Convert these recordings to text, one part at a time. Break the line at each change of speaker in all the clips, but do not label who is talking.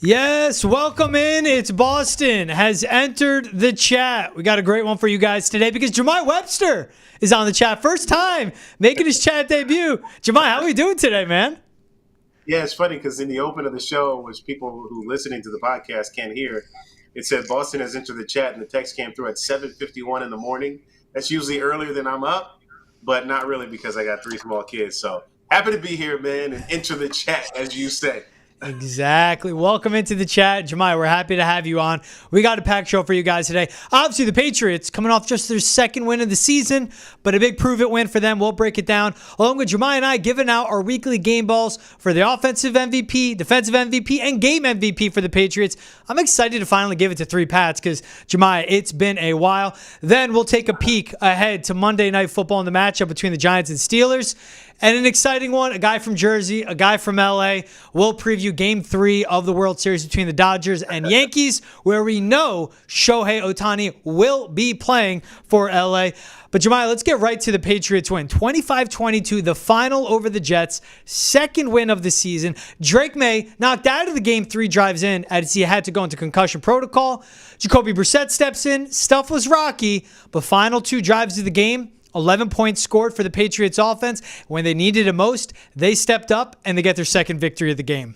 Yes, welcome in. It's Boston has entered the chat. We got a great one for you guys today because Jahmai Webster is on the chat. First time making his chat debut. Jahmai, how are we doing today, man?
Yeah, it's funny because in the open of the show, which people who listening to the podcast can't hear, it said Boston has entered the chat, and the text came through at 7:51 in the morning. That's usually earlier than I'm up, but not really because I got 3 small kids. So happy to be here, man, and enter the chat, as you say.
Exactly. Welcome into the chat. Jahmai, we're happy to have you on. We got a packed show for you guys today. Obviously, the Patriots coming off just their second win of the season, but a big prove-it win for them. We'll break it down. Along with Jahmai and I giving out our weekly game balls for the offensive MVP, defensive MVP, and game MVP for the Patriots. I'm excited to finally give it to 3 Pats because, Jahmai, it's been a while. Then we'll take a peek ahead to Monday Night Football in the matchup between the Giants and Steelers. And an exciting one, a guy from Jersey, a guy from LA. We'll preview Game 3 of the World Series between the Dodgers and Yankees, where we know Shohei Ohtani will be playing for LA. But Jahmai, let's get right to the Patriots win. 25-22, the final over the Jets, second win of the season. Drake Maye knocked out of the Game 3 drives in as he had to go into concussion protocol. Jacoby Brissett steps in. Stuff was rocky, but final 2 drives of the game, 11 points scored for the Patriots offense. When they needed it most, they stepped up and they get their second victory of the game.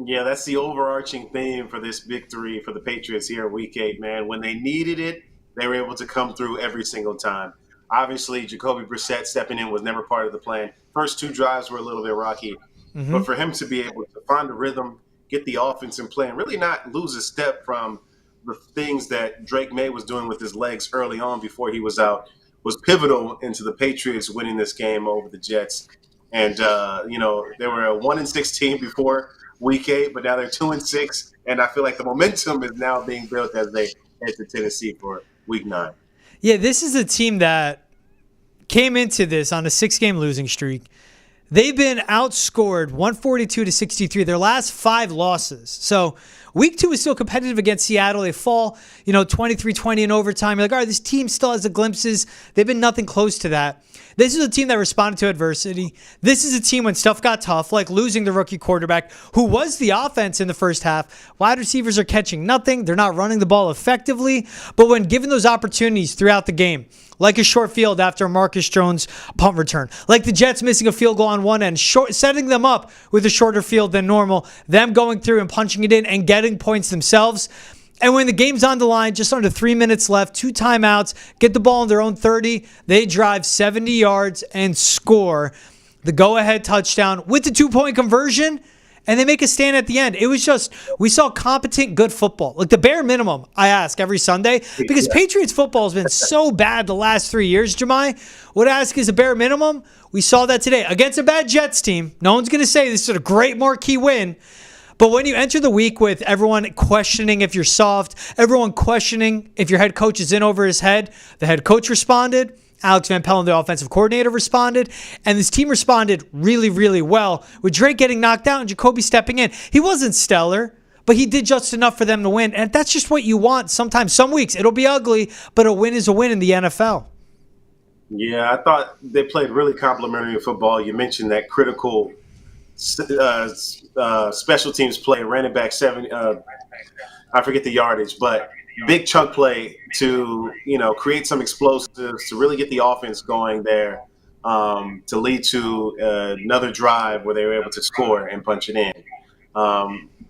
Yeah, that's the overarching theme for this victory for the Patriots here in Week 8, man. When they needed it, they were able to come through every single time. Obviously, Jacoby Brissett stepping in was never part of the plan. First 2 drives were a little bit rocky. But for him to be able to find a rhythm, get the offense in play, and really not lose a step from the things that Drake Maye was doing with his legs early on before he was out, was pivotal into the Patriots winning this game over the Jets. And, they were a 1-6 team before Week 8, but now they're 2-6. And I feel like the momentum is now being built as they head to Tennessee for Week 9.
Yeah, this is a team that came into this on a 6-game losing streak. They've been outscored 142-63, their last 5 losses. So Week 2 is still competitive against Seattle. They fall, 23-20 in overtime. You're like, all right, this team still has the glimpses. They've been nothing close to that. This is a team that responded to adversity. This is a team when stuff got tough, like losing the rookie quarterback, who was the offense in the first half. Wide receivers are catching nothing. They're not running the ball effectively. But when given those opportunities throughout the game, like a short field after Marcus Jones' punt return, like the Jets missing a field goal on one end, setting them up with a shorter field than normal, them going through and punching it in and getting points themselves. And when the game's on the line, just under 3 minutes left, 2 timeouts, get the ball in their own 30, they drive 70 yards and score the go-ahead touchdown with the 2-point conversion, and they make a stand at the end. It was just, we saw competent, good football. Like the bare minimum, I ask every Sunday, because Patriots football has been so bad the last 3 years, Jahmai. What I ask is a bare minimum. We saw that today against a bad Jets team. No one's going to say this is a great marquee win. But when you enter the week with everyone questioning if you're soft, everyone questioning if your head coach is in over his head, the head coach responded. Alex Van Pellen, the offensive coordinator, responded. And this team responded really, really well with Drake getting knocked out and Jacoby stepping in. He wasn't stellar, but he did just enough for them to win. And that's just what you want sometimes. Some weeks it'll be ugly, but a win is a win in the NFL.
Yeah, I thought they played really complimentary football. You mentioned that critical special teams play, ran it back 7. I forget the yardage, but big chunk play to create some explosives, to really get the offense going there, to lead to another drive where they were able to score and punch it in.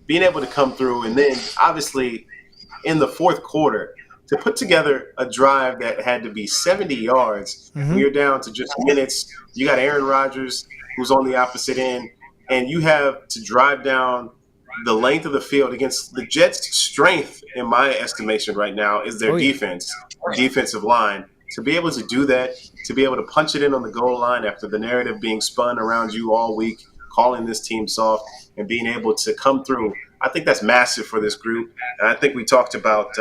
Being able to come through, and then obviously in the fourth quarter to put together a drive that had to be 70 yards. You're down to just minutes. You got Aaron Rodgers who's on the opposite end. And you have to drive down the length of the field against the Jets' strength, in my estimation right now, is their defensive line. To be able to do that, to be able to punch it in on the goal line after the narrative being spun around you all week, calling this team soft, and being able to come through, I think that's massive for this group. And I think we talked about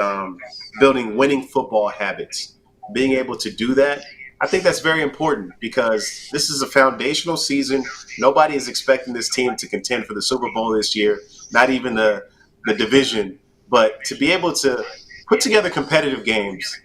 building winning football habits. Being able to do that, I think that's very important because this is a foundational season. Nobody is expecting this team to contend for the Super Bowl this year, not even the division. But to be able to put together competitive games,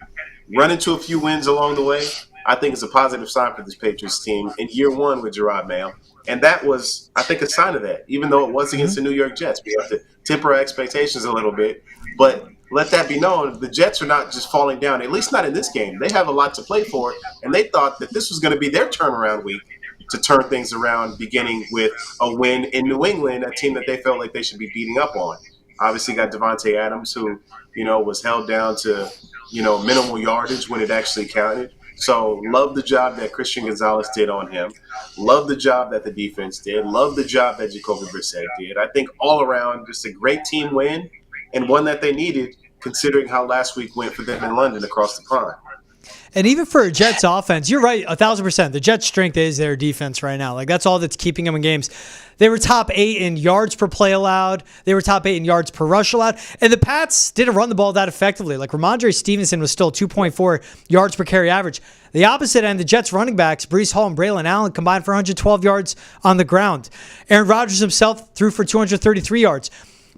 run into a few wins along the way, I think is a positive sign for this Patriots team in year 1 with Jerod Mayo. And that was, I think, a sign of that, even though it was against the New York Jets. We have to temper our expectations a little bit. But let that be known, the Jets are not just falling down, at least not in this game. They have a lot to play for, and they thought that this was going to be their turnaround week to turn things around, beginning with a win in New England, a team that they felt like they should be beating up on. Obviously got Devontae Adams, who, was held down to, minimal yardage when it actually counted. So love the job that Christian Gonzalez did on him. Love the job that the defense did. Love the job that Jacoby Brissett did. I think all around, just a great team win, and one that they needed, considering how last week went for them in London across the pond.
And even for a Jets offense, you're right, 1,000%. The Jets' strength is their defense right now. Like, that's all that's keeping them in games. They were top 8 in yards per play allowed. They were top 8 in yards per rush allowed. And the Pats didn't run the ball that effectively. Like, Rhamondre Stevenson was still 2.4 yards per carry average. The opposite end, the Jets running backs, Breece Hall and Braylon Allen, combined for 112 yards on the ground. Aaron Rodgers himself threw for 233 yards.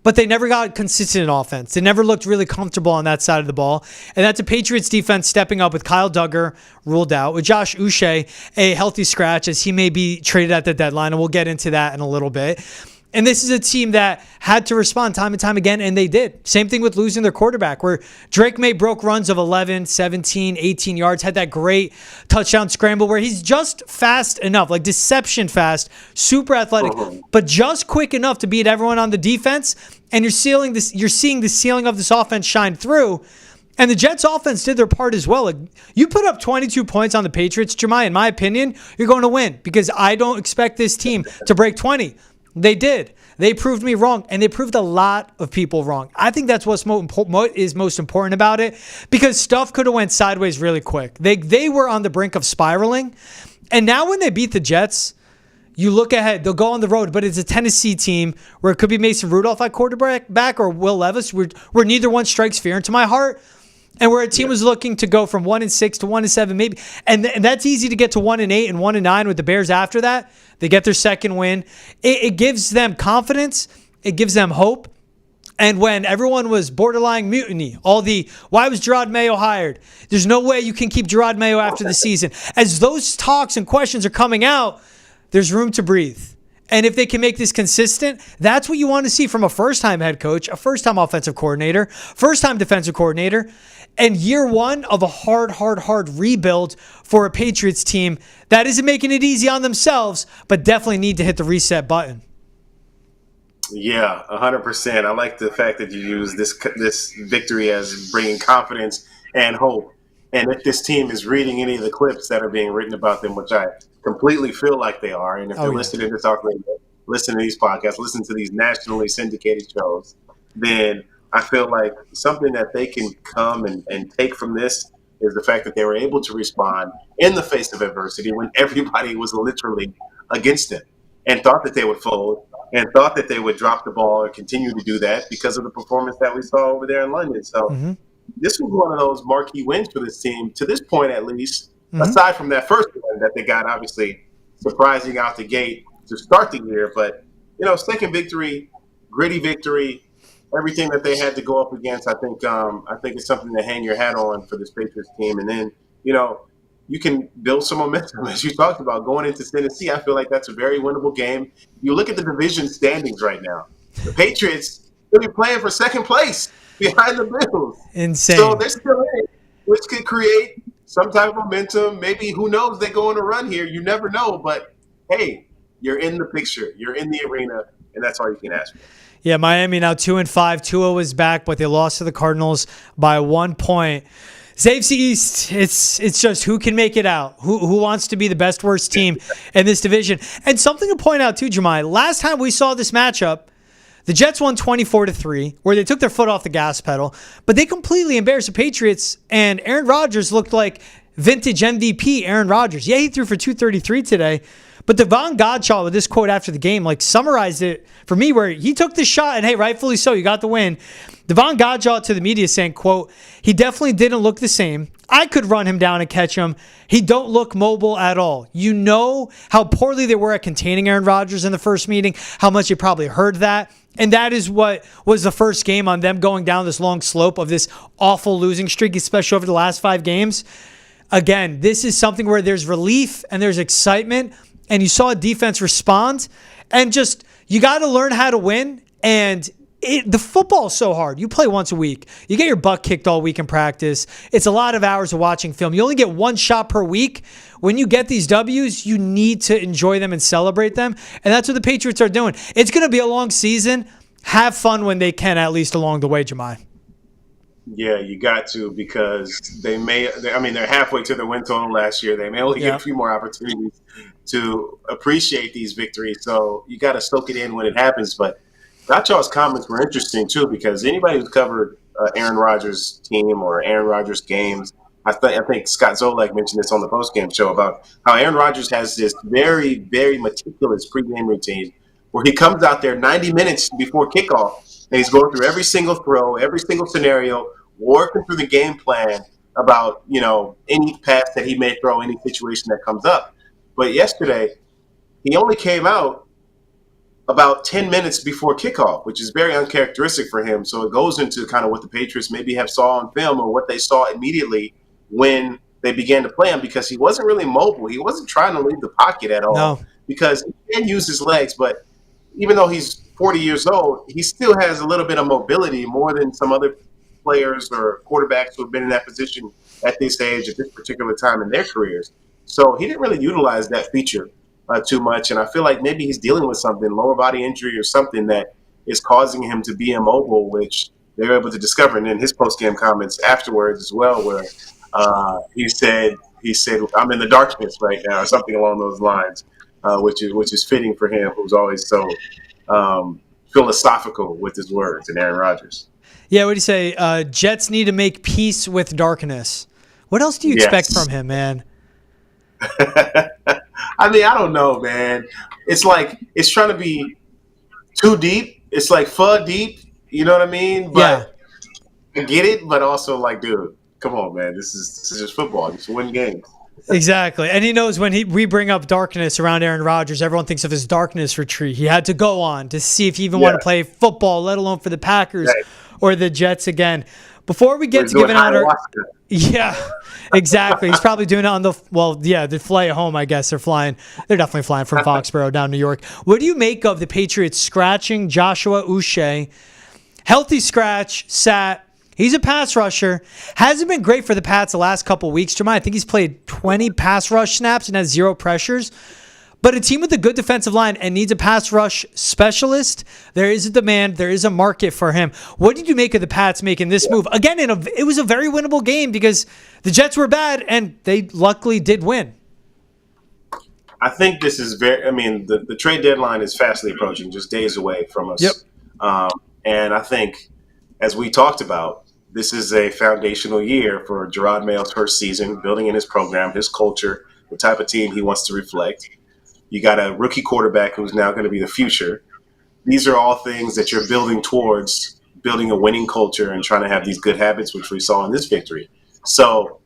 But they never got consistent offense. They never looked really comfortable on that side of the ball. And that's a Patriots defense stepping up with Kyle Duggar ruled out, with Josh Uche a healthy scratch as he may be traded at the deadline. And we'll get into that in a little bit. And this is a team that had to respond time and time again, and they did. Same thing with losing their quarterback, where Drake Maye broke runs of 11, 17, 18 yards, had that great touchdown scramble where he's just fast enough, like deception fast, super athletic, but just quick enough to beat everyone on the defense. And you're seeing the ceiling of this offense shine through. And the Jets offense did their part as well. Like, you put up 22 points on the Patriots, Jahmai, in my opinion, you're going to win, because I don't expect this team to break 20. They did. They proved me wrong, and they proved a lot of people wrong. I think that's what is most important about it, because stuff could have went sideways really quick. They were on the brink of spiraling, and now when they beat the Jets, you look ahead. They'll go on the road, but it's a Tennessee team where it could be Mason Rudolph at quarterback or Will Levis, where neither one strikes fear into my heart. And where a team was looking to go from 1-6 to 1-7, maybe, and that's easy to get to 1-8 and 1-9 with the Bears after that. They get their second win. It gives them confidence. It gives them hope. And when everyone was borderline mutiny, why was Jerod Mayo hired? There's no way you can keep Jerod Mayo after the season. As those talks and questions are coming out, there's room to breathe. And if they can make this consistent, that's what you want to see from a first-time head coach, a first-time offensive coordinator, first-time defensive coordinator, and year one of a hard rebuild for a Patriots team that isn't making it easy on themselves, but definitely need to hit the reset button.
Yeah, 100%. I like the fact that you use this victory as bringing confidence and hope. And if this team is reading any of the clips that are being written about them, which I completely feel like they are, and if they're listening to Talk Radio, listen to these podcasts, listen to these nationally syndicated shows, then I feel like something that they can come and take from this is the fact that they were able to respond in the face of adversity when everybody was literally against them and thought that they would fold and thought that they would drop the ball and continue to do that because of the performance that we saw over there in London. So this was one of those marquee wins for this team, to this point at least, aside from that first one that they got obviously surprising out the gate to start the year. But, second victory, gritty victory, everything that they had to go up against, I think it's something to hang your hat on for this Patriots team. And then, you can build some momentum, as you talked about, going into Tennessee. I feel like that's a very winnable game. You look at the division standings right now. The Patriots, they'll be playing for second place behind the Bills.
Insane.
So they're still in, which could create some type of momentum. Maybe, who knows, they go on a run here. You never know. But, hey, you're in the picture. You're in the arena, and that's all you can ask for.
Yeah, Miami now 2-5. Tua was back, but they lost to the Cardinals by 1 point. AFC East, it's just who can make it out? Who wants to be the best, worst team in this division? And something to point out too, Jahmai, last time we saw this matchup, the Jets won 24-3, where they took their foot off the gas pedal, but they completely embarrassed the Patriots, and Aaron Rodgers looked like vintage MVP Aaron Rodgers. Yeah, he threw for 233 today, but Devon Godchaux, with this quote after the game, summarized it for me, where he took the shot, and hey, rightfully so, you got the win. Devon Godchaux to the media saying, quote, "He definitely didn't look the same. I could run him down and catch him. He don't look mobile at all." You know how poorly they were at containing Aaron Rodgers in the first meeting, how much you probably heard that. And that is what was the first game on them going down this long slope of this awful losing streak, especially over the last 5 games. Again, this is something where there's relief and there's excitement, and you saw a defense respond, and just you got to learn how to win. And the football is so hard. You play once a week. You get your butt kicked all week in practice. It's a lot of hours of watching film. You only get one shot per week. When you get these W's, you need to enjoy them and celebrate them. And that's what the Patriots are doing. It's going to be a long season. Have fun when they can, at least along the way, Jahmai.
Yeah, you got to, because they're halfway to the win total last year. They may only get a few more opportunities to appreciate these victories. So you got to soak it in when it happens. But Gotchaw's comments were interesting, too, because anybody who's covered Aaron Rodgers' team or Aaron Rodgers' games, I think Scott Zolak mentioned this on the postgame show about how Aaron Rodgers has this very, very meticulous pregame routine where he comes out there 90 minutes before kickoff and he's going through every single throw, every single scenario, working through the game plan about, any pass that he may throw, any situation that comes up. But yesterday, he only came out about 10 minutes before kickoff, which is very uncharacteristic for him. So it goes into kind of what the Patriots maybe have saw on film or what they saw immediately when they began to play him, because he wasn't really mobile. He wasn't trying to leave the pocket at all because he can use his legs. But even though he's 40 years old, he still has a little bit of mobility, more than some other players or quarterbacks who have been in that position at this age at this particular time in their careers. So he didn't really utilize that feature too much. And I feel like maybe he's dealing with something, lower body injury or something that is causing him to be immobile, which they were able to discover. And in his post-game comments afterwards as well, where he said, "I'm in the darkness right now," or something along those lines, which is fitting for him, who's always so philosophical with his words, and Aaron Rodgers.
Yeah, what do you say? Jets need to make peace with darkness. What else do you expect from him, man?
I don't know, man. It's like it's trying to be too deep. It's like far deep. You know what I mean? But I get it, but also like, dude, come on, man. This is just football. Just win games.
Exactly. And he knows when we bring up darkness around Aaron Rodgers, everyone thinks of his darkness retreat he had to go on to see if he even wanted to play football, let alone for the Packers or the Jets again. Before we get to giving out our... Yeah, exactly. He's probably doing it on the flight home, I guess. They're definitely flying from Foxborough down New York. What do you make of the Patriots scratching Joshua Uche? Healthy scratch, sat. He's a pass rusher. Hasn't been great for the Pats the last couple weeks, Jahmai. I think he's played 20 pass rush snaps and has 0 pressures. But a team with a good defensive line and needs a pass rush specialist, there is a demand, there is a market for him. What did you make of the Pats making this move? Again, it was a very winnable game because the Jets were bad and they luckily did win.
I think this is the trade deadline is fastly approaching, just days away from us. Yep. And I think, as we talked about, this is a foundational year for Jerod Mayo's first season, building in his program, his culture, the type of team he wants to reflect. You got a rookie quarterback who's now going to be the future. These are all things that you're building towards, building a winning culture and trying to have these good habits, which we saw in this victory. So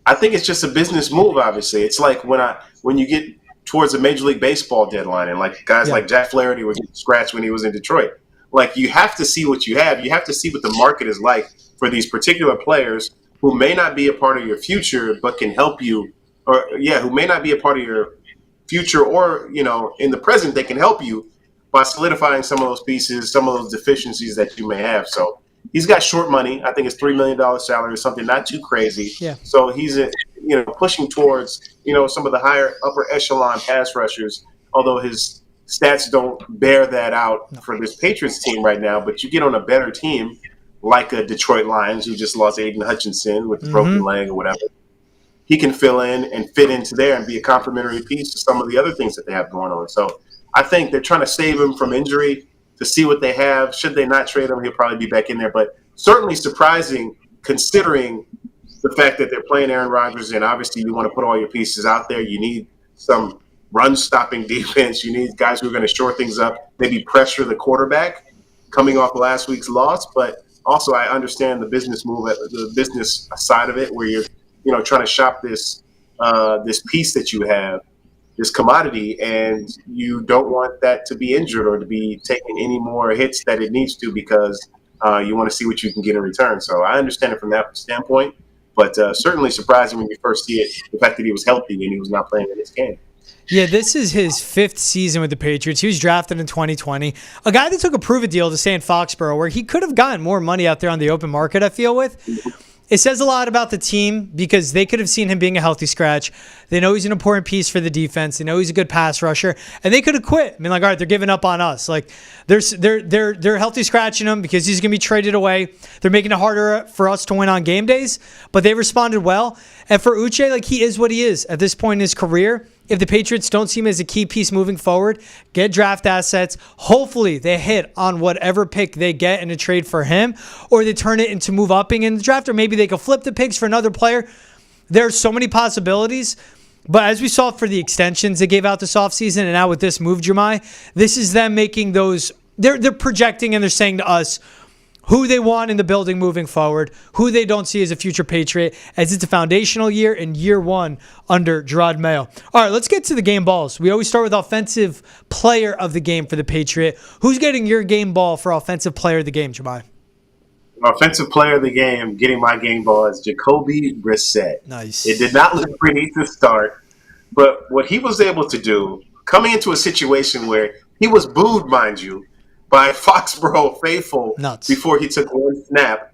I think it's just a business move, obviously. It's like when you get towards a Major League Baseball deadline and like guys like Jack Flaherty were getting scratched when he was in Detroit. Like, you have to see what you have. You have to see what the market is like for these particular players who may not be a part of your future but can help you, who may not be a part of your future or, in the present, they can help you by solidifying some of those pieces, some of those deficiencies that you may have. So he's got short money. I think it's $3 million salary or something, not too crazy. Yeah. So he's, pushing towards, some of the higher upper echelon pass rushers, although his stats don't bear that out for this Patriots team right now. But you get on a better team like a Detroit Lions who just lost Aiden Hutchinson with a broken leg or whatever. He can fill in and fit into there and be a complementary piece to some of the other things that they have going on. So I think they're trying to save him from injury to see what they have. Should they not trade him, he'll probably be back in there. But certainly surprising considering the fact that they're playing Aaron Rodgers, and obviously you want to put all your pieces out there. You need some run-stopping defense. You need guys who are going to shore things up, maybe pressure the quarterback coming off last week's loss. But also I understand the business side of it where you're trying to shop this piece that you have, this commodity, and you don't want that to be injured or to be taking any more hits that it needs to because you want to see what you can get in return. So I understand it from that standpoint, but certainly surprising when you first see it, the fact that he was healthy and he was not playing in this game.
Yeah, this is his 5th season with the Patriots. He was drafted in 2020. A guy that took a prove-it deal to stay in Foxborough, where he could have gotten more money out there on the open market, I feel with. It says a lot about the team because they could have seen him being a healthy scratch. They know he's an important piece for the defense. They know he's a good pass rusher, and they could have quit. I mean, like, all right, they're giving up on us. Like, they're healthy scratching him because he's gonna be traded away. They're making it harder for us to win on game days, but they responded well. And for Uche, like, he is what he is at this point in his career. If the Patriots don't see him as a key piece moving forward, get draft assets. Hopefully they hit on whatever pick they get in a trade for him, or they turn it into move upping in the draft, or maybe they can flip the picks for another player. There's so many possibilities. But as we saw for the extensions they gave out this offseason, and now with this move, Jahmai, this is them making those, they're projecting and they're saying to us who they want in the building moving forward, who they don't see as a future Patriot, as it's a foundational year and year one under Jerod Mayo. All right, let's get to the game balls. We always start with offensive player of the game for the Patriot. Who's getting your game ball for offensive player of the game, Jahmai?
Offensive player of the game, getting my game ball is Jacoby Brissett.
Nice.
It did not look pretty to start, but what he was able to do, coming into a situation where he was booed, mind you, by Foxborough faithful
Nuts.
Before he took one snap.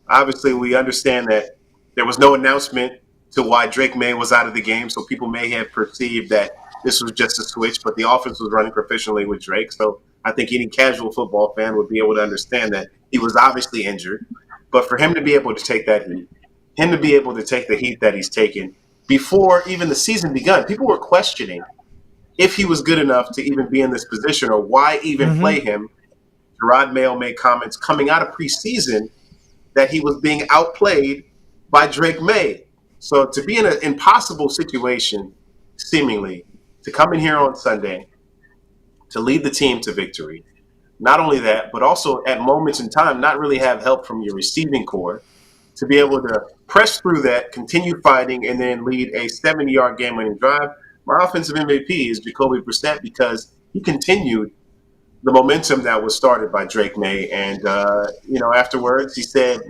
Obviously, we understand that there was no announcement to why Drake Maye was out of the game, so people may have perceived that this was just a switch, but the offense was running proficiently with Drake. So I think any casual football fan would be able to understand that he was obviously injured. But for him to be able to take that heat, him to be able to take the heat that he's taken before even the season begun, people were questioning if he was good enough to even be in this position or why even play him. Jerod Mayo made comments coming out of preseason that he was being outplayed by Drake Maye. So to be in an impossible situation, seemingly, to come in here on Sunday, to lead the team to victory, not only that, but also at moments in time, not really have help from your receiving core, to be able to press through that, continue fighting, and then lead a 70-yard game-winning drive. My offensive MVP is Jacoby Brissett because he continued the momentum that was started by Drake Maye. And, afterwards he said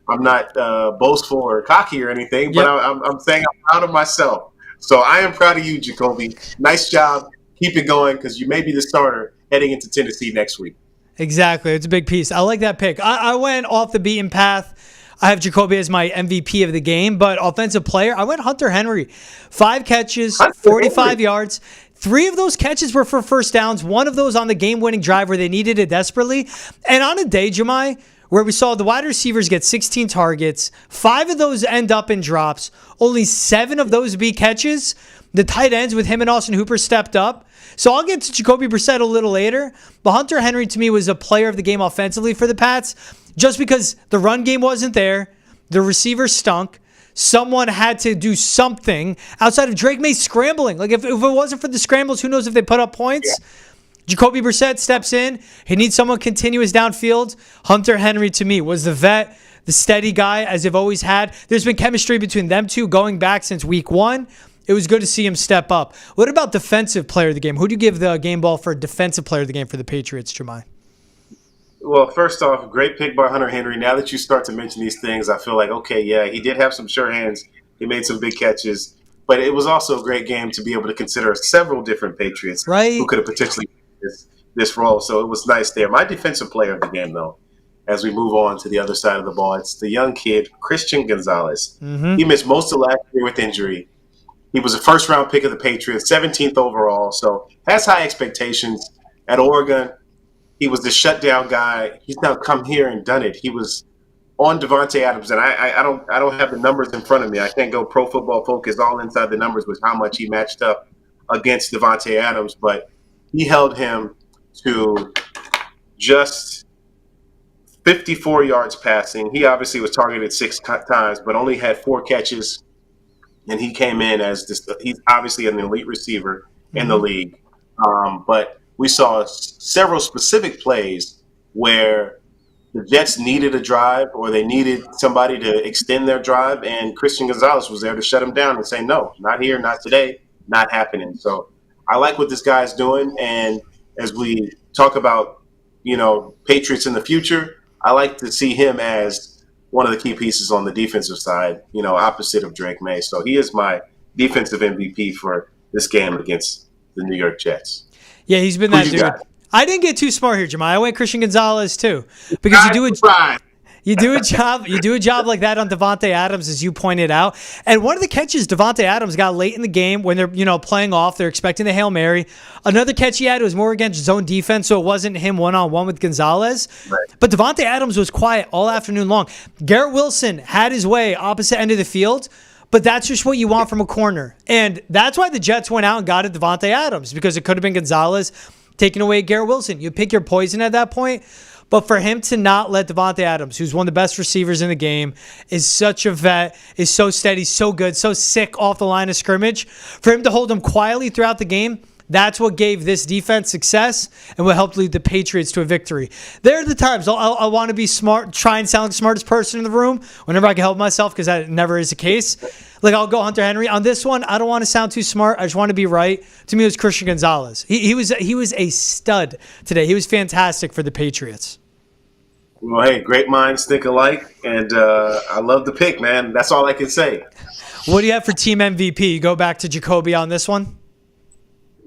I'm not boastful or cocky or anything, but I'm saying I'm proud of myself. So I am proud of you, Jacoby. Nice job. Keep it going because you may be the starter heading into Tennessee next week.
Exactly. It's a big piece. I like that pick. I went off the beaten path. I have Jacoby as my MVP of the game, but offensive player, I went Hunter Henry. 5 catches, 45 yards. 3 of those catches were for first downs. 1 of those on the game-winning drive where they needed it desperately. And on a day, Jahmai, where we saw the wide receivers get 16 targets, 5 of those end up in drops, only 7 of those be catches. The tight ends with him and Austin Hooper stepped up. So I'll get to Jacoby Brissett a little later, but Hunter Henry to me was a player of the game offensively for the Pats just because the run game wasn't there, the receivers stunk, someone had to do something outside of Drake Maye scrambling. Like if it wasn't for the scrambles, who knows if they put up points? Yeah. Jacoby Brissett steps in. He needs someone continuous downfield. Hunter Henry to me was the vet, the steady guy as they've always had. There's been chemistry between them two going back since week 1. It was good to see him step up. What about defensive player of the game? Who do you give the game ball for defensive player of the game for the Patriots, Jahmai?
Well, first off, great pick by Hunter Henry. Now that you start to mention these things, I feel like, okay, yeah, he did have some sure hands. He made some big catches. But it was also a great game to be able to consider several different Patriots who could have potentially played this role. So it was nice there. My defensive player of the game, though, as we move on to the other side of the ball, it's the young kid, Christian Gonzalez. He missed most of last year with injury. He was a first-round pick of the Patriots, 17th overall, so has high expectations. At Oregon, he was the shutdown guy. He's now come here and done it. He was on Davante Adams, and I don't have the numbers in front of me. I can't go Pro Football Focus all inside the numbers with how much he matched up against Davante Adams, but he held him to just 54 yards passing. He obviously was targeted 6 times, but only had 4 catches. And he came in as he's obviously an elite receiver in the league. But we saw several specific plays where the Jets needed a drive or they needed somebody to extend their drive, and Christian Gonzalez was there to shut him down and say, no, not here, not today, not happening. So I like what this guy's doing. And as we talk about, Patriots in the future, I like to see him as one of the key pieces on the defensive side, opposite of Drake Maye. So he is my defensive MVP for this game against the New York Jets.
Yeah, he's been
Who
that
you
dude.
got?
I didn't get too smart here, Jahmai. I went Christian Gonzalez too, because you do a job like that on Davante Adams, as you pointed out. And one of the catches Davante Adams got late in the game when they're playing off, they're expecting the Hail Mary. Another catch he had was more against zone defense, so it wasn't him one-on-one with Gonzalez.
Right.
But Davante Adams was quiet all afternoon long. Garrett Wilson had his way opposite end of the field, but that's just what you want from a corner. And that's why the Jets went out and got Davante Adams, because it could have been Gonzalez taking away Garrett Wilson. You pick your poison at that point. But for him to not let Davante Adams, who's one of the best receivers in the game, is such a vet, is so steady, so good, so sick off the line of scrimmage, for him to hold him quietly throughout the game, that's what gave this defense success and what helped lead the Patriots to a victory. There are the times I want to be smart, try and sound like the smartest person in the room whenever I can help myself, because that never is the case. Like, I'll go Hunter Henry. On this one, I don't want to sound too smart. I just want to be right. To me, it was Christian Gonzalez. He was a stud today. He was fantastic for the Patriots.
Well, hey, great minds think alike, and I love the pick, man. That's all I can say.
What do you have for team MVP? You go back to Jacoby on this one?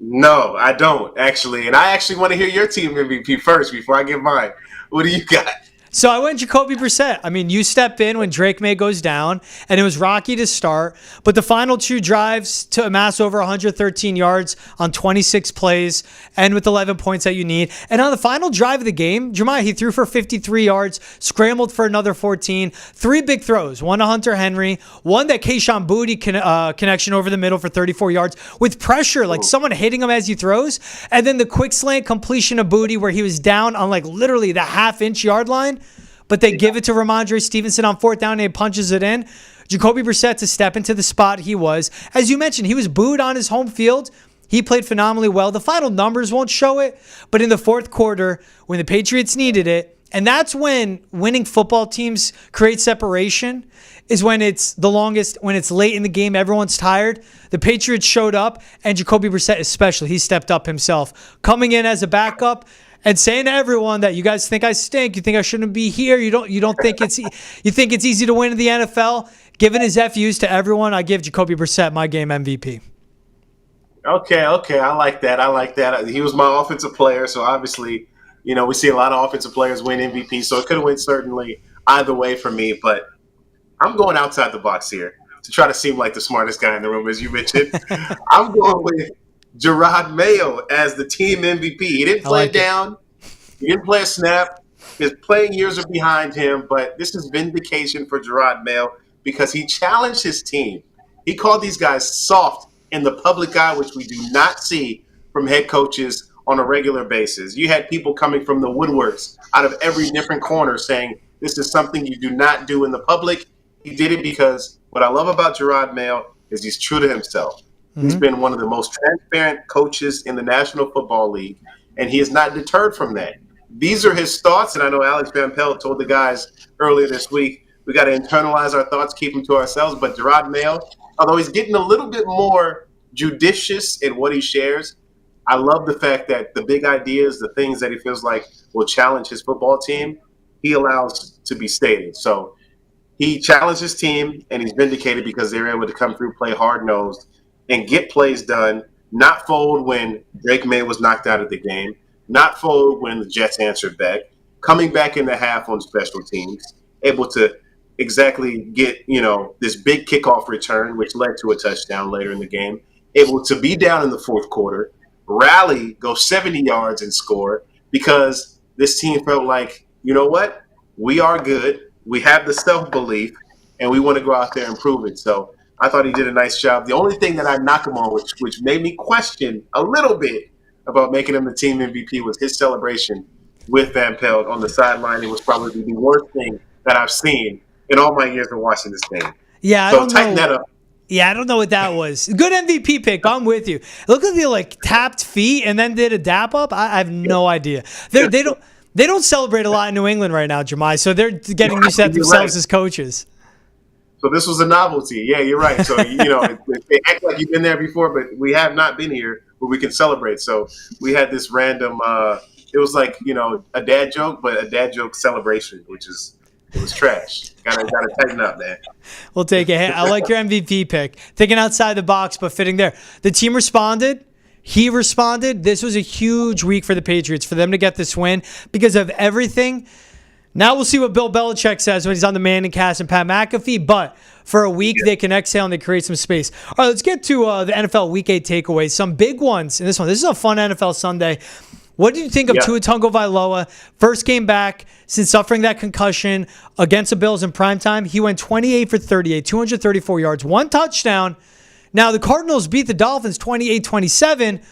No, I don't, actually. And I actually want to hear your team MVP first before I give mine. What do you got?
So I went Jacoby Brissett. I mean, you step in when Drake Maye goes down, and it was rocky to start, but the final two drives to amass over 113 yards on 26 plays, and with 11 points that you need. And on the final drive of the game, Jahmai, he threw for 53 yards, scrambled for another 14, 3 big throws, one to Hunter Henry, one that Kayshon Boutte connection over the middle for 34 yards with pressure, like someone hitting him as he throws, and then the quick slant completion of Boutte where he was down on like literally the half-inch yard line. But they give it to Rhamondre Stevenson on 4th down and he punches it in. Jacoby Brissett to step into the spot he was. As you mentioned, he was booed on his home field. He played phenomenally well. The final numbers won't show it, but in the fourth quarter, when the Patriots needed it, and that's when winning football teams create separation, is when it's the longest, when it's late in the game, everyone's tired. The Patriots showed up, and Jacoby Brissett especially, he stepped up himself, coming in as a backup, and saying to everyone that you guys think I stink, you think I shouldn't be here, you don't think you think it's easy to win in the NFL. Giving his FUs to everyone, I give Jacoby Brissett my game MVP.
Okay, I like that. He was my offensive player, so obviously, we see a lot of offensive players win MVP, so it could have went certainly either way for me, but I'm going outside the box here to try to seem like the smartest guy in the room, as you mentioned. I'm going with Jerod Mayo as the team MVP. He didn't play down. He didn't play a snap. His playing years are behind him, but this is vindication for Jerod Mayo because he challenged his team. He called these guys soft in the public eye, which we do not see from head coaches on a regular basis. You had people coming from the woodworks out of every different corner saying, this is something you do not do in the public. He did it because what I love about Jerod Mayo is he's true to himself. Mm-hmm. He's been one of the most transparent coaches in the National Football League, and he is not deterred from that. These are his thoughts, and I know Alex Van Pelt told the guys earlier this week, we got to internalize our thoughts, keep them to ourselves. But Jerod Mayo, although he's getting a little bit more judicious in what he shares, I love the fact that the big ideas, the things that he feels like will challenge his football team, he allows to be stated. So he challenged his team, and he's vindicated because they were able to come through, play hard-nosed, and get plays done, not fold when Drake Maye was knocked out of the game, not fold when the Jets answered back, coming back in the half on special teams, able to exactly get, this big kickoff return, which led to a touchdown later in the game, able to be down in the fourth quarter, rally, go 70 yards and score because this team felt like, you know what? We are good. We have the self-belief, and we want to go out there and prove it. So I thought he did a nice job. The only thing that I knock him on, which made me question a little bit about making him the team MVP, was his celebration with Van Pelt on the sideline. It was probably the worst thing that I've seen in all my years of watching this game.
Yeah,
so tighten that up.
Yeah, I don't know what that was. Good MVP pick, but I'm with you. Look at the tapped feet and then did a dap up. I have no idea. They don't celebrate a lot in New England right now, Jahmai. So they're getting used to that themselves as coaches.
So this was a novelty. Yeah, you're right. So, they act like you've been there before, but we have not been here where we can celebrate. So we had this random, it was like, a dad joke, but a dad joke celebration, which is It was trash. Gotta tighten up, man.
We'll take it. Hey, I like your MVP pick. Thinking outside the box, but fitting there. The team responded. He responded. This was a huge week for the Patriots, for them to get this win because of everything. Now we'll see what Bill Belichick says when he's on the Manning cast and Pat McAfee, but for a week, they can exhale and they create some space. All right, let's get to the NFL Week 8 takeaways. Some big ones in this one. This is a fun NFL Sunday. What did you think of Tua Tagovailoa? First game back since suffering that concussion against the Bills in primetime. He went 28 for 38, 234 yards, 1 touchdown. Now, the Cardinals beat the Dolphins 28-27,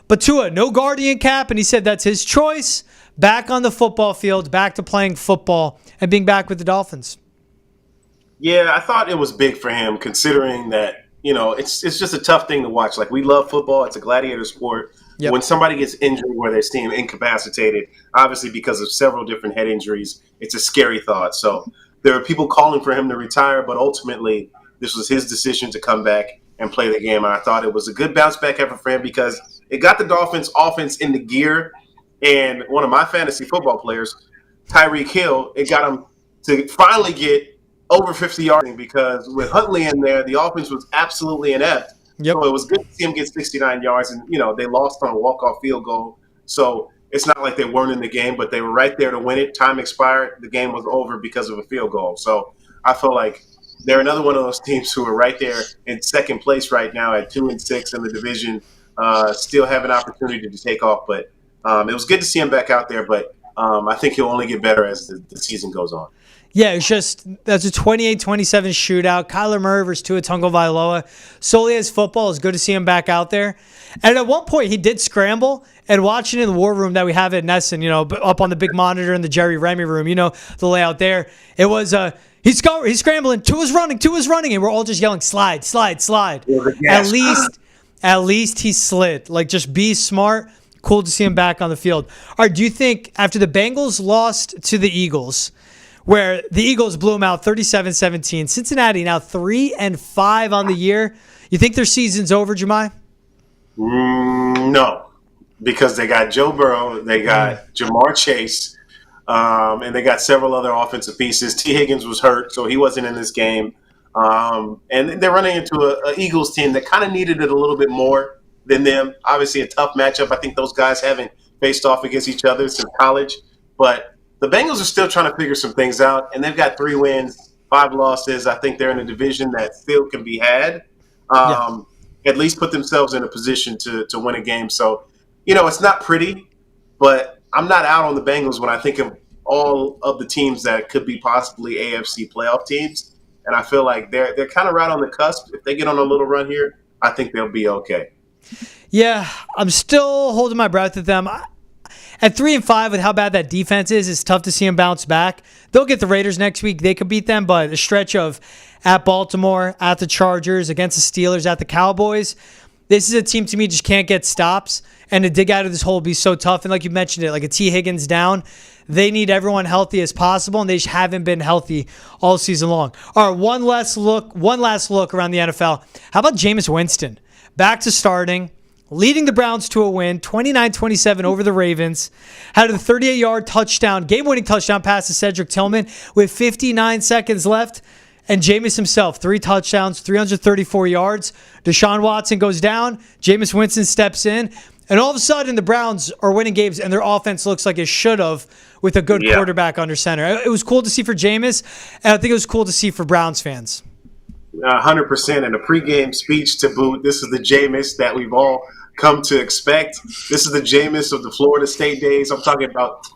but Tua, no guardian cap, and he said that's his choice. Back on the football field, back to playing football, and being back with the Dolphins.
Yeah, I thought it was big for him, considering that, it's just a tough thing to watch. Like, we love football. It's a gladiator sport. Yep. When somebody gets injured where they seem incapacitated, obviously because of several different head injuries, it's a scary thought. So there are people calling for him to retire, but ultimately this was his decision to come back and play the game. And I thought it was a good bounce back effort for him because it got the Dolphins offense into gear. And one of my fantasy football players, Tyreek Hill, it got him to finally get over 50 yards because with Huntley in there, the offense was absolutely inept. Yep. So it was good to see him get 69 yards. And, they lost on a walk-off field goal. So it's not like they weren't in the game, but they were right there to win it. Time expired. The game was over because of a field goal. So I feel like they're another one of those teams who are right there in second place right now at 2-6 in the division, still have an opportunity to take off. But it was good to see him back out there, but I think he'll only get better as the season goes on.
Yeah, it's just that's a 28-27 shootout. Kyler Murray versus Tua Tagovailoa. Solely as football, it's good to see him back out there. And at one point, he did scramble. And watching in the war room that we have at Nesson, up on the big monitor in the Jerry Remy room, the layout there, it was he's scrambling. Tua's running, and we're all just yelling, slide, slide, slide. At least he slid. Like, just be smart. Cool to see him back on the field. All right, do you think after the Bengals lost to the Eagles, where the Eagles blew them out 37-17, Cincinnati now 3-5 on the year, you think their season's over, Jahmai?
No, because they got Joe Burrow, they got Jamar Chase, and they got several other offensive pieces. T. Higgins was hurt, so he wasn't in this game. And they're running into an Eagles team that kind of needed it a little bit more than them. Obviously a tough matchup. I think those guys haven't faced off against each other since college. But the Bengals are still trying to figure some things out, and they've got 3 wins, 5 losses. I think they're in a division that still can be had. At least put themselves in a position to win a game. So, it's not pretty, but I'm not out on the Bengals when I think of all of the teams that could be possibly AFC playoff teams. And I feel like they're kind of right on the cusp. If they get on a little run here, I think they'll be okay.
Yeah, I'm still holding my breath at them. At 3-5, with how bad that defense is, it's tough to see them bounce back. They'll get the Raiders next week. They could beat them, but a stretch of at Baltimore, at the Chargers, against the Steelers, at the Cowboys, this is a team to me just can't get stops. And to dig out of this hole would be so tough. And like you mentioned it, like a T. Higgins down, they need everyone healthy as possible, and they just haven't been healthy all season long. All right, one last look around the NFL. How about Jameis Winston? Back to starting, leading the Browns to a win, 29-27 over the Ravens. Had a 38-yard touchdown, game-winning touchdown pass to Cedric Tillman with 59 seconds left. And Jameis himself, 3 touchdowns, 334 yards. Deshaun Watson goes down. Jameis Winston steps in. And all of a sudden, the Browns are winning games, and their offense looks like it should have with a good quarterback under center. It was cool to see for Jameis, and I think it was cool to see for Browns fans.
100%. In a pregame speech to Boutte, this is the Jameis that we've all come to expect. This is the Jameis of the Florida State days. I'm talking about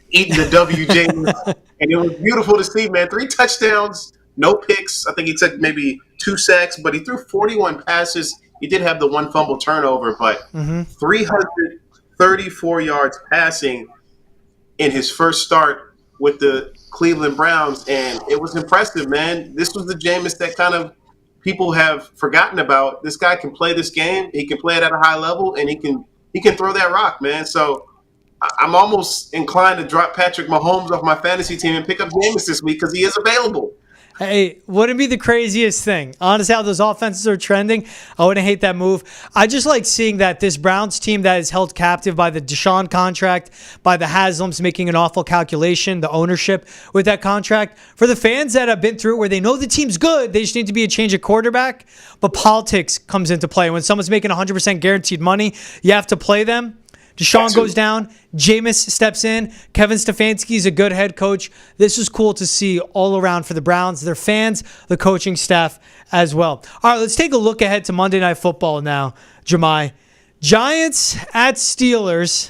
eating the W Jameis. And it was beautiful to see, man. 3 touchdowns, no picks. I think he took maybe 2 sacks, but he threw 41 passes. He did have the 1 fumble turnover, but 334 yards passing in his first start with the Cleveland Browns, and it was impressive, man. This was the Jameis that kind of people have forgotten about. This guy can play this game. He can play it at a high level, and he can throw that rock, man. So I'm almost inclined to drop Patrick Mahomes off my fantasy team and pick up Jameis this week because he is available.
Hey, wouldn't be the craziest thing. Honestly, how those offenses are trending, I wouldn't hate that move. I just like seeing that this Browns team that is held captive by the Deshaun contract, by the Haslams making an awful calculation, the ownership with that contract. For the fans that have been through it where they know the team's good, they just need to be a change of quarterback. But politics comes into play. When someone's making 100% guaranteed money, you have to play them. Deshaun goes down. Jameis steps in. Kevin Stefanski is a good head coach. This is cool to see all around for the Browns, their fans, the coaching staff as well. All right, let's take a look ahead to Monday Night Football now, Jahmai. Giants at Steelers.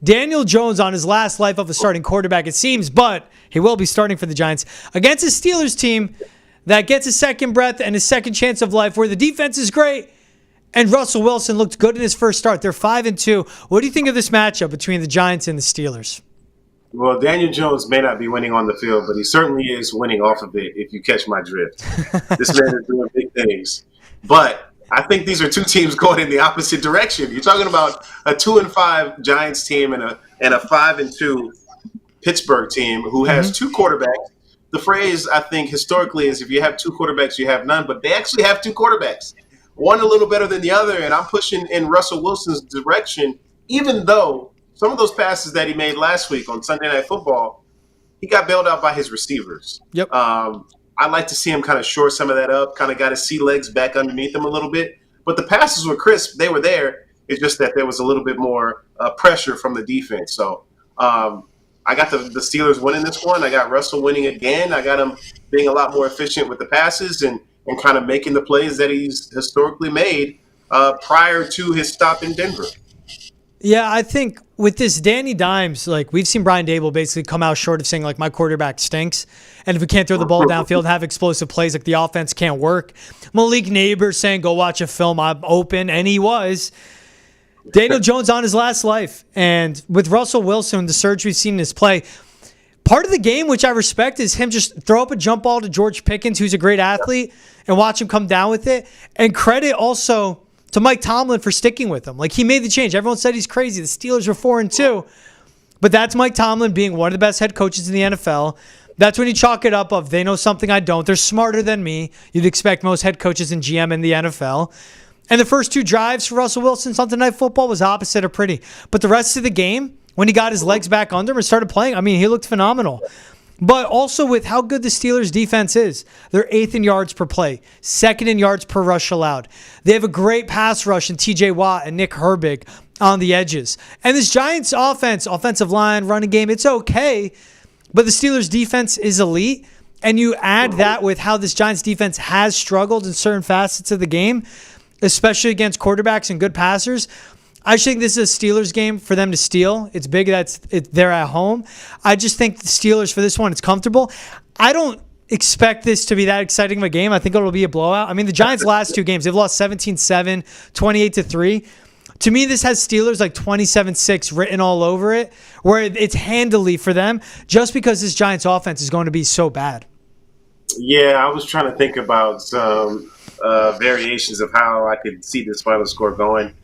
Daniel Jones on his last life of a starting quarterback, it seems, but he will be starting for the Giants against a Steelers team that gets a second breath and a second chance of life where the defense is great. And Russell Wilson looked good in his first start. They're 5-2. What do you think of this matchup between the Giants and the Steelers?
Well, Daniel Jones may not be winning on the field, but he certainly is winning off of it, if you catch my drift. This man is doing big things. But I think these are two teams going in the opposite direction. You're talking about a 2-5 Giants team and a 5-2 Pittsburgh team who has two quarterbacks. The phrase, I think, historically is if you have two quarterbacks, you have none. But they actually have two quarterbacks. One a little better than the other, and I'm pushing in Russell Wilson's direction, even though some of those passes that he made last week on Sunday Night Football, he got bailed out by his receivers.
Yep.
I'd like to see him kind of shore some of that up, kind of got his sea legs back underneath him a little bit. But the passes were crisp. They were there. It's just that there was a little bit more pressure from the defense. So I got the Steelers winning this one. I got Russell winning again. I got him being a lot more efficient with the passes and kind of making the plays that he's historically made prior to his stop in Denver.
Yeah, I think with this Danny Dimes, like we've seen Brian Dable basically come out short of saying like my quarterback stinks. And if we can't throw the ball downfield and have explosive plays, like the offense can't work. Malik Neighbors saying go watch a film, I'm open, and he was. Daniel Jones on his last life. And with Russell Wilson, the surge we've seen in his play, part of the game, which I respect, is him just throw up a jump ball to George Pickens, who's a great athlete, and watch him come down with it. And credit also to Mike Tomlin for sticking with him. Like, he made the change. Everyone said he's crazy. The Steelers were 4-2. But that's Mike Tomlin being one of the best head coaches in the NFL. That's when you chalk it up of they know something I don't. They're smarter than me. You'd expect most head coaches and GM in the NFL. And the first two drives for Russell Wilson Sunday Night Football was opposite of pretty. But the rest of the game, when he got his legs back under him and started playing, I mean, he looked phenomenal. But also with how good the Steelers defense is. They're 8th in yards per play, 2nd in yards per rush allowed. They have a great pass rush in TJ Watt and Nick Herbig on the edges. And this Giants offense, offensive line, running game, it's okay. But the Steelers defense is elite. And you add that with how this Giants defense has struggled in certain facets of the game, especially against quarterbacks and good passers. I think this is a Steelers game for them to steal. It's big that they're at home. I just think the Steelers for this one, it's comfortable. I don't expect this to be that exciting of a game. I think it'll be a blowout. I mean, the Giants' last two games, they've lost 17-7, 28-3. To me, this has Steelers like 27-6 written all over it, where it's handily for them just because this Giants offense is going to be so bad.
Yeah, I was trying to think about some variations of how I could see this final score going.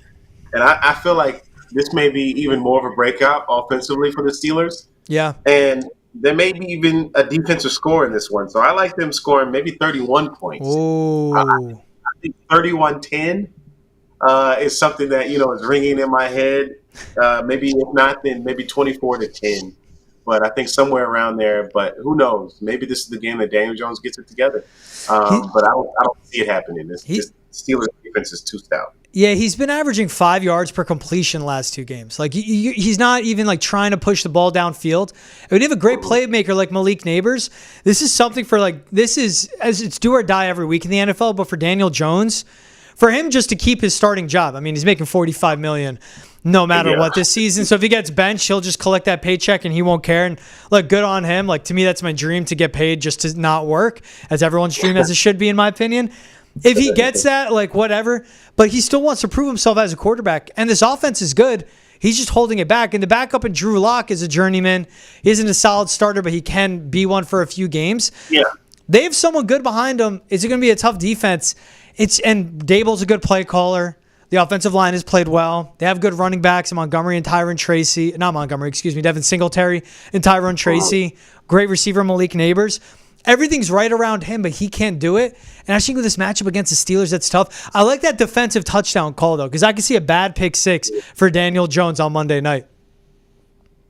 And I feel like this may be even more of a breakout offensively for the Steelers.
Yeah.
And there may be even a defensive score in this one. So I like them scoring maybe 31 points.
Ooh.
I think 31-10 is something that, is ringing in my head. Maybe if not, then maybe 24-10. But I think somewhere around there. But who knows? Maybe this is the game that Daniel Jones gets it together. But I don't see it happening. This Steelers defense is too stout.
Yeah, he's been averaging 5 yards per completion last two games. Like he's not even like trying to push the ball downfield. And when you have a great playmaker like Malik Neighbors, this is something for this is as it's do or die every week in the NFL. But for Daniel Jones, for him just to keep his starting job, I mean, he's making $45 million no matter what this season. So if he gets benched, he'll just collect that paycheck and he won't care. And look, good on him. Like to me, that's my dream to get paid just to not work, as everyone's dream as it should be in my opinion. If he gets that, like whatever, but he still wants to prove himself as a quarterback. And this offense is good. He's just holding it back. And the backup in Drew Lock is a journeyman. He isn't a solid starter, but he can be one for a few games.
Yeah.
They have someone good behind them. Is it going to be a tough defense? And Dable's a good play caller. The offensive line has played well. They have good running backs in Montgomery and Devin Singletary and Tyrone Tracy. Great receiver Malik Neighbors. everything's right around him, but he can't do it. And I think with this matchup against the Steelers, that's tough. I like that defensive touchdown call, though, because I can see a bad pick six for Daniel Jones on Monday night.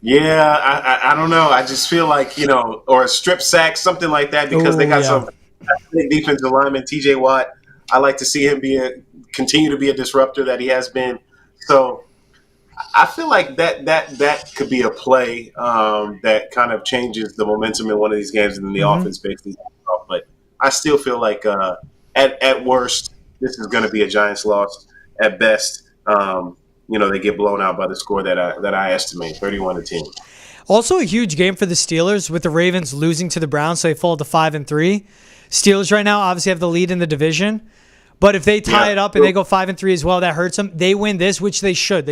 Yeah, I don't know. I just feel like, or a strip sack, something like that, because they got some big defensive lineman, TJ Watt. I like to see him continue to be a disruptor that he has been. So I feel like that could be a play that kind of changes the momentum in one of these games, and then the offense basically. But I still feel like at worst, this is going to be a Giants loss. At best, they get blown out by the score that I estimate, 31-10.
Also, a huge game for the Steelers with the Ravens losing to the Browns, so they fall to 5-3. Steelers right now obviously have the lead in the division, but if they tie it up and they go 5-3 as well, that hurts them. They win this, which they should.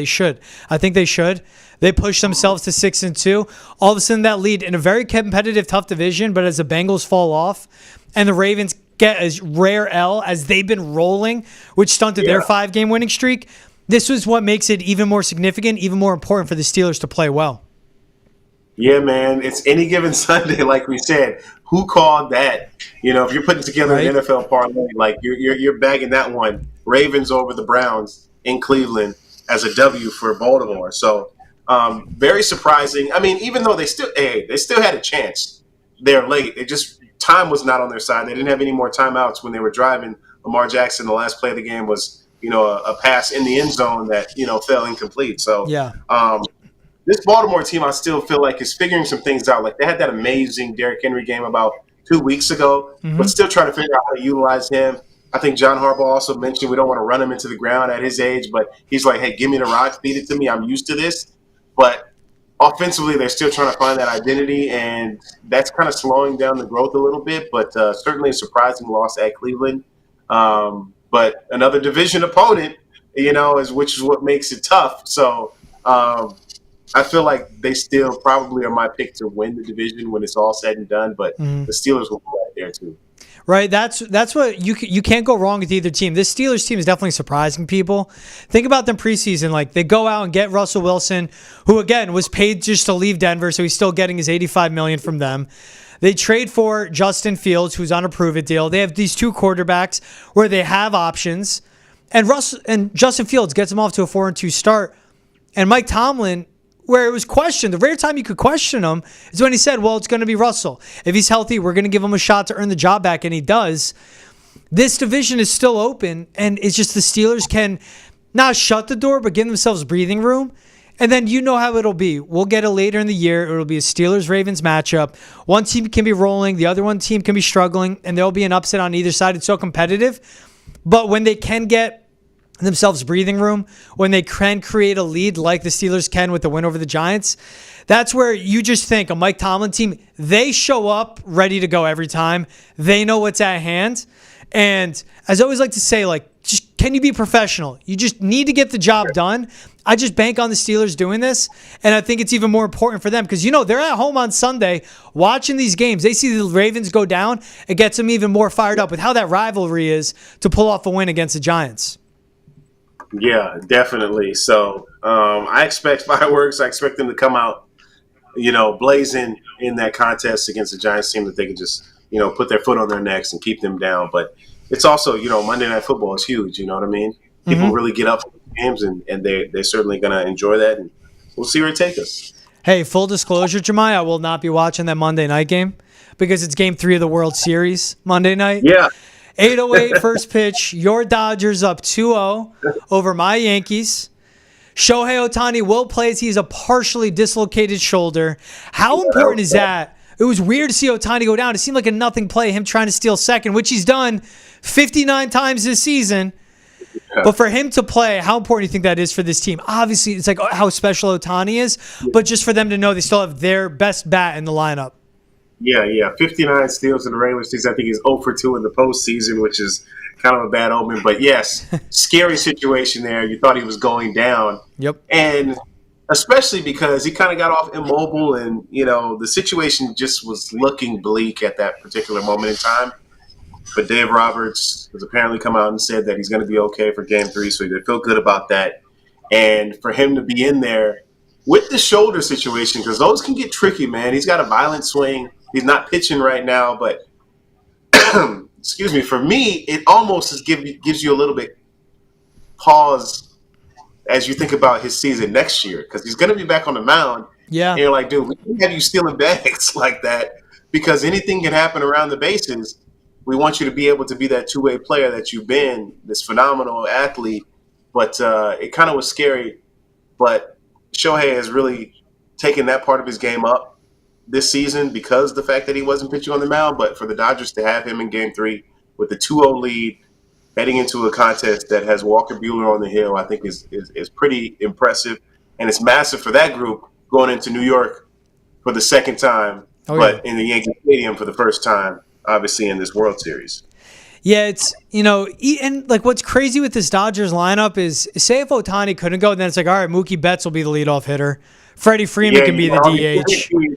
I think they should. They push themselves to 6-2. All of a sudden, that lead in a very competitive, tough division, but as the Bengals fall off and the Ravens get a rare L as they've been rolling, which stunted their 5-game winning streak, this was what makes it even more significant, even more important for the Steelers to play well.
Yeah, man. It's any given Sunday, like we said. Who called that? If you're putting together an NFL parlay, like you're bagging that one. Ravens over the Browns in Cleveland as a W for Baltimore. So very surprising. I mean, even though they still had a chance. They're late. Time was not on their side. They didn't have any more timeouts when they were driving. Lamar Jackson, the last play of the game was, a pass in the end zone that, fell incomplete. So this Baltimore team, I still feel like, is figuring some things out. Like, they had that amazing Derrick Henry game about 2 weeks ago, but still trying to figure out how to utilize him. I think John Harbaugh also mentioned we don't want to run him into the ground at his age, but he's like, hey, give me the rock, feed it to me. I'm used to this. But offensively, they're still trying to find that identity, and that's kind of slowing down the growth a little bit, but certainly a surprising loss at Cleveland. But another division opponent, which is what makes it tough. So I feel like they still probably are my pick to win the division when it's all said and done, but the Steelers will be right there too.
Right, that's what you can't go wrong with either team. This Steelers team is definitely surprising people. Think about them preseason. Like, they go out and get Russell Wilson, who again was paid just to leave Denver, so he's still getting his $85 million from them. They trade for Justin Fields, who's on a prove-it deal. They have these two quarterbacks where they have options, and Justin Fields gets them off to a 4-2 start. And Mike Tomlin, where it was questioned, the rare time you could question him is when he said, well, it's going to be Russell. If he's healthy, we're going to give him a shot to earn the job back, and he does. This division is still open, and it's just the Steelers can not shut the door, but give themselves breathing room. And then you know how it'll be. We'll get it later in the year. It'll be a Steelers-Ravens matchup. One team can be rolling. The other one team can be struggling, and there'll be an upset on either side. It's so competitive. But when they can get themselves breathing room, when they can create a lead like the Steelers can with the win over the Giants, that's where you just think a Mike Tomlin team, they show up ready to go every time. They know what's at hand. And as I always like to say, just can you be professional? You just need to get the job done. I just bank on the Steelers doing this, and I think it's even more important for them because, they're at home on Sunday watching these games. They see the Ravens go down. It gets them even more fired up with how that rivalry is to pull off a win against the Giants.
Yeah, definitely. So I expect fireworks. I expect them to come out, blazing in that contest against the Giants team that they can just, put their foot on their necks and keep them down. But it's also, Monday Night Football is huge. You know what I mean? People really get up for games, and they're certainly going to enjoy that. And we'll see where it takes us.
Hey, full disclosure, Jahmai, I will not be watching that Monday night game because it's Game 3 of the World Series Monday night.
Yeah.
8:08 first pitch. Your Dodgers up 2-0 over my Yankees. Shohei Ohtani will play as he has a partially dislocated shoulder. How important is that? It was weird to see Ohtani go down. It seemed like a nothing play, him trying to steal second, which he's done 59 times this season. Yeah. But for him to play, how important do you think that is for this team? Obviously, it's like how special Ohtani is, but just for them to know they still have their best bat in the lineup.
Yeah. 59 steals in the regular season. I think he's 0 for 2 in the postseason, which is kind of a bad omen. But yes, scary situation there. You thought he was going down.
Yep.
And especially because he kind of got off immobile and, the situation just was looking bleak at that particular moment in time. But Dave Roberts has apparently come out and said that he's going to be okay for Game 3, so they feel good about that. And for him to be in there with the shoulder situation, because those can get tricky, man. He's got a violent swing. He's not pitching right now, but excuse me, for me, it almost gives you a little bit pause as you think about his season next year, because he's going to be back on the mound.
Yeah.
And you're like, dude, we can't have you stealing bags like that, because anything can happen around the bases. We want you to be able to be that two-way player that you've been, this phenomenal athlete. But it kind of was scary. But Shohei has really taken that part of his game up this season because of the fact that he wasn't pitching on the mound. But for the Dodgers to have him in Game 3 with the 2-0 lead heading into a contest that has Walker Buehler on the hill, I think is pretty impressive. And it's massive for that group going into New York for the second time, but in the Yankee Stadium for the first time, obviously, in this World Series.
Yeah, it's, and like what's crazy with this Dodgers lineup is, say if Ohtani couldn't go, then it's like, all right, Mookie Betts will be the leadoff hitter. Freddie Freeman can be the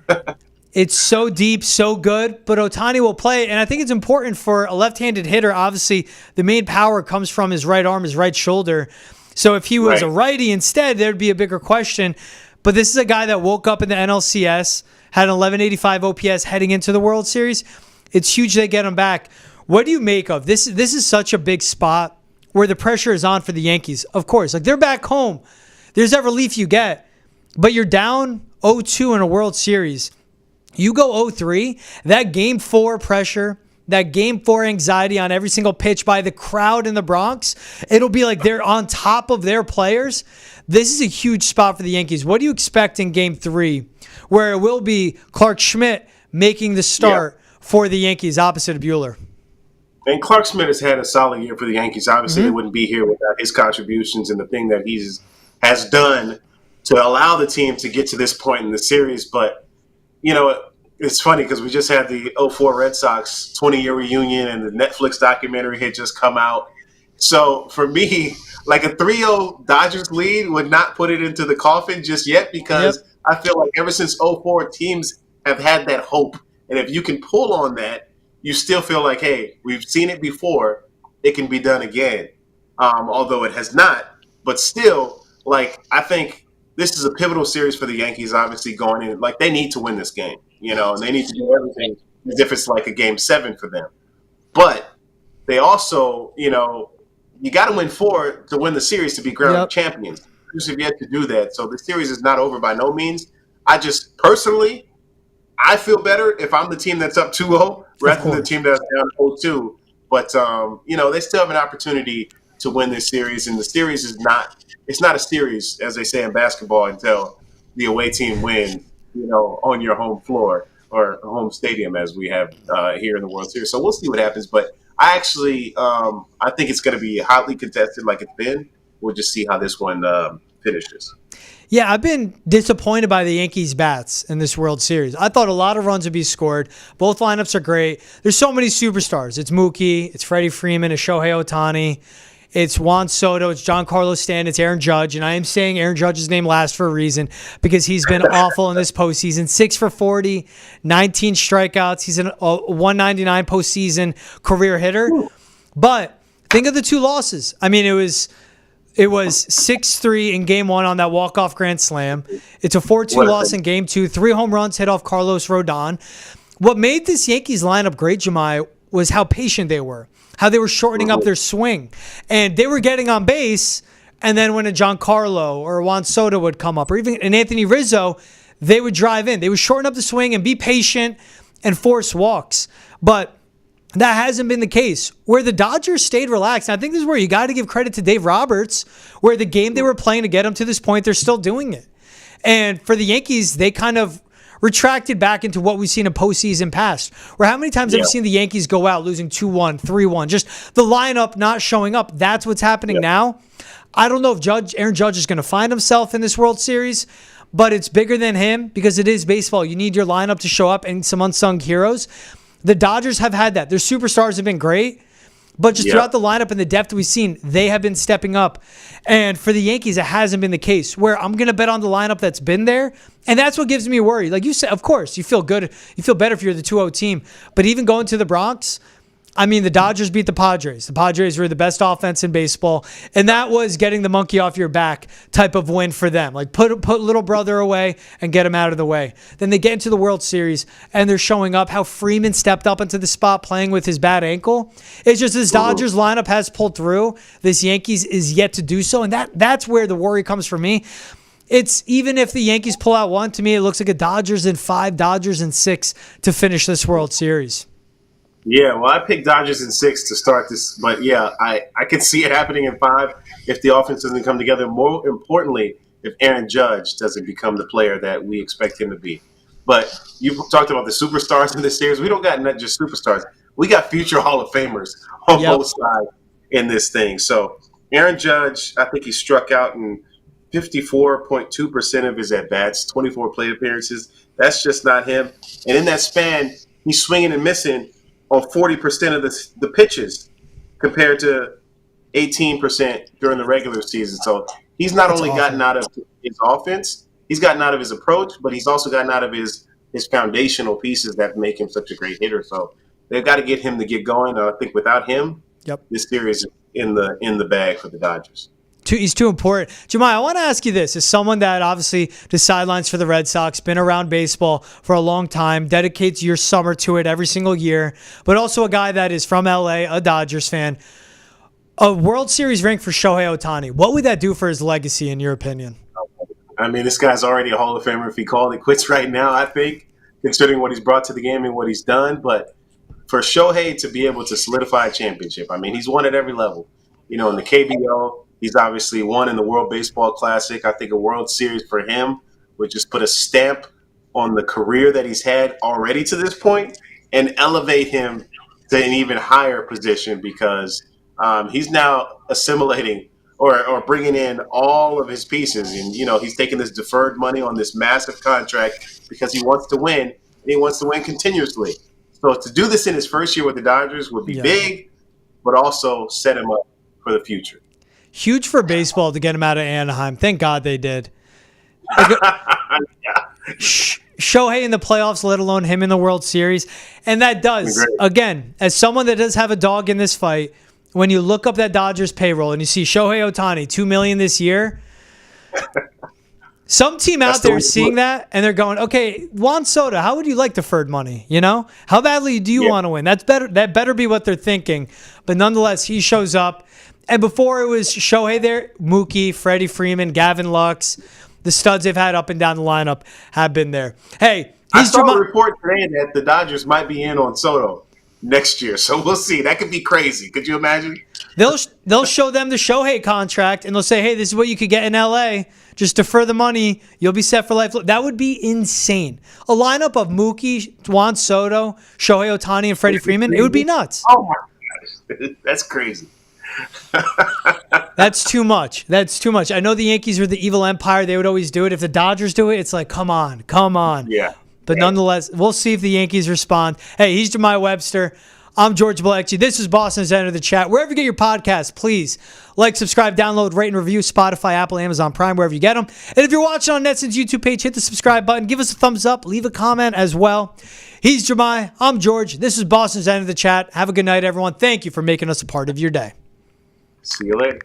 DH. It's so deep, so good, but Ohtani will play. And I think it's important for a left-handed hitter. Obviously, the main power comes from his right arm, his right shoulder. So if he was a righty instead, there'd be a bigger question. But this is a guy that woke up in the NLCS, had an 1185 OPS heading into the World Series. It's huge they get him back. What do you make of this? This is such a big spot where the pressure is on for the Yankees. Of course, like they're back home. There's that relief you get. But you're down 0-2 in a World Series. You go 0-3, that Game 4 pressure, that Game 4 anxiety on every single pitch by the crowd in the Bronx, it'll be like they're on top of their players. This is a huge spot for the Yankees. What do you expect in Game 3, where it will be Clark Schmidt making the start for the Yankees opposite of Buehler?
And Clark Schmidt has had a solid year for the Yankees. Obviously, they wouldn't be here without his contributions and the thing that he has done to allow the team to get to this point in the series. But, it's funny because we just had the 2004 Red Sox 20-year reunion, and the Netflix documentary had just come out. So for me, like a 3-0 Dodgers lead would not put it into the coffin just yet, because I feel like ever since 2004, teams have had that hope. And if you can pull on that, you still feel like, hey, we've seen it before. It can be done again, although it has not. But still, like, I think this is a pivotal series for the Yankees, obviously, going in. Like, they need to win this game, and they need to do everything as if it's like a Game 7 for them. But they also, you got to win 4 to win the series to be ground champions. Just have yet to do that. So the series is not over by no means. I just personally, I feel better if I'm the team that's up 2-0 rather than the team that's down 0-2. But, they still have an opportunity to win this series. And the series it's not a series, as they say in basketball, until the away team wins, on your home floor or home stadium, as we have here in the World Series. So we'll see what happens. But I actually, I think it's going to be hotly contested like it's been. We'll just see how this one finishes.
Yeah, I've been disappointed by the Yankees' bats in this World Series. I thought a lot of runs would be scored. Both lineups are great. There's so many superstars. It's Mookie, it's Freddie Freeman, it's Shohei Ohtani, it's Juan Soto, it's Giancarlo Stanton, it's Aaron Judge. And I am saying Aaron Judge's name last for a reason, because he's been awful in this postseason. 6 for 40, 19 strikeouts. He's a 199 postseason career hitter. But think of the 2 losses. I mean, it was 6-3 in Game 1 on that walk-off grand slam. It's a 4-2 loss in Game 2. 3 home runs hit off Carlos Rodon. What made this Yankees lineup great, Jahmai, was how patient they were, how they were shortening up their swing. And they were getting on base, and then when a Giancarlo or Juan Soto would come up, or even an Anthony Rizzo, they would drive in. They would shorten up the swing and be patient and force walks. But that hasn't been the case. Where the Dodgers stayed relaxed, and I think this is where you got to give credit to Dave Roberts, where the game they were playing to get them to this point, they're still doing it. And for the Yankees, they kind of retracted back into what we've seen in postseason past, where how many times have you seen the Yankees go out losing 2-1, 3-1, just the lineup not showing up? That's what's happening now. I don't know if Aaron Judge is going to find himself in this World Series, but it's bigger than him because it is baseball. You need your lineup to show up and some unsung heroes. The Dodgers have had that. Their superstars have been great, but just throughout the lineup and the depth we've seen, they have been stepping up. And for the Yankees, it hasn't been the case, where I'm going to bet on the lineup that's been there. And that's what gives me worry. Like you said, of course, you feel good. You feel better if you're the 2-0 team. But even going to the Bronx, I mean, the Dodgers beat the Padres. The Padres were the best offense in baseball, and that was getting the monkey off your back type of win for them. Like put little brother away and get him out of the way. Then they get into the World Series, and they're showing up. How Freeman stepped up into the spot playing with his bad ankle. It's just this Dodgers lineup has pulled through. This Yankees is yet to do so, and that's where the worry comes for me. It's even if the Yankees pull out one, to me, it looks like a Dodgers in 5, Dodgers in 6 to finish this World Series.
Yeah, well, I picked Dodgers in 6 to start this, but yeah, I can see it happening in 5 if the offense doesn't come together. More importantly, if Aaron Judge doesn't become the player that we expect him to be. But you talked about the superstars in this series. We don't got not just superstars. We got future Hall of Famers on both sides in this thing. So Aaron Judge, I think he struck out in 54.2% of his at-bats, 24 plate appearances. That's just not him. And in that span, he's swinging and missing on 40% of the pitches compared to 18% during the regular season. So he's not only gotten out of his offense, he's gotten out of his approach, but he's also gotten out of his foundational pieces that make him such a great hitter. So they've got to get him to get going. I think without him, this series is in the bag for the Dodgers.
He's too important. Jahmai, I want to ask you this. As someone that obviously the sidelines for the Red Sox, been around baseball for a long time, dedicates your summer to it every single year, but also a guy that is from LA, a Dodgers fan, a World Series ring for Shohei Ohtani, what would that do for his legacy, in your opinion?
I mean, this guy's already a Hall of Famer if he called it quits right now, I think, considering what he's brought to the game and what he's done. But for Shohei to be able to solidify a championship, I mean, he's won at every level. You know, in the KBO, he's obviously won in the World Baseball Classic. I think a World Series for him would just put a stamp on the career that he's had already to this point and elevate him to an even higher position because he's now assimilating or bringing in all of his pieces. And, you know, he's taking this deferred money on this massive contract because he wants to win, and he wants to win continuously. So to do this in his first year with the Dodgers would be big, but also set him up for the future.
Huge for baseball to get him out of Anaheim. Thank God they did. Shohei in the playoffs, let alone him in the World Series. And that does, again, as someone that does have a dog in this fight, when you look up that Dodgers payroll and you see Shohei Ohtani, $2 million this year, some team out there is seeing that and they're going, okay, Juan Soto, how would you like deferred money? You know, how badly do you want to win? That's better. That better be what they're thinking. But nonetheless, he shows up. And before it was Shohei there, Mookie, Freddie Freeman, Gavin Lux, the studs they've had up and down the lineup have been there. Hey,
I saw a report today that the Dodgers might be in on Soto next year, so we'll see. That could be crazy. Could you imagine?
They'll show them the Shohei contract, and they'll say, hey, this is what you could get in L.A. Just defer the money. You'll be set for life. That would be insane. A lineup of Mookie, Juan Soto, Shohei Ohtani, and Freddie Freeman, it would be nuts.
Oh, my gosh. That's crazy.
That's too much. That's too much. I know the Yankees were the evil empire. They would always do it. If the Dodgers do it, it's like, come on.
Yeah.
But nonetheless, we'll see if the Yankees respond. Hey, he's Jahmai Webster. I'm George Balekji. This is Boston's End of the Chat. Wherever you get your podcasts, please like, subscribe, download, rate, and review Spotify, Apple, Amazon Prime, wherever you get them. And if you're watching on Netson's YouTube page, hit the subscribe button. Give us a thumbs up. Leave a comment as well. He's Jahmai. I'm George. This is Boston's End of the Chat. Have a good night, everyone. Thank you for making us a part of your day.
See you later.